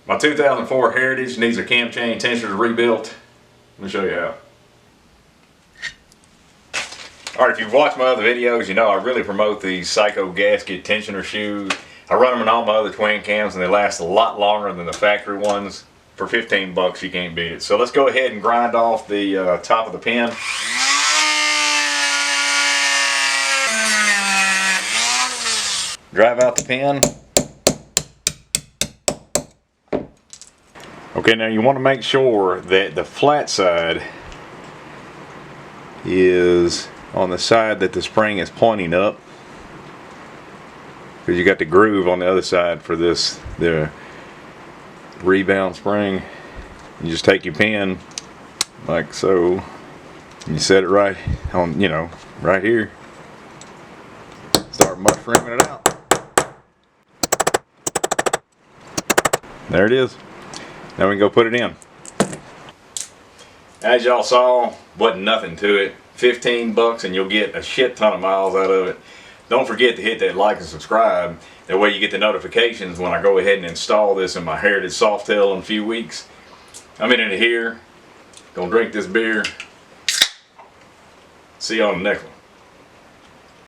My 2004 Heritage needs a cam chain tensioner rebuilt. Let me show you how. Alright, if you've watched my other videos, you know I really promote these Cyco gasket tensioner shoes. I run them in all my other twin cams and they last a lot longer than the factory ones. For 15 bucks you can't beat it. So let's go ahead and grind off the top of the pin. Drive out the pin. Okay, now you want to make sure that the flat side is on the side that the spring is pointing up, because you got the groove on the other side for this, the rebound spring. You just take your pin like so, and you set it right on, you know, right here. Start mushrooming it out. There it is. Now we can go put it in. As y'all saw, wasn't nothing to it. 15 bucks and you'll get a shit ton of miles out of it. Don't forget to hit that like and subscribe. That way you get the notifications when I go ahead and install this in my Heritage Softail in a few weeks. I'm in it here. Gonna drink this beer. See you on the next one.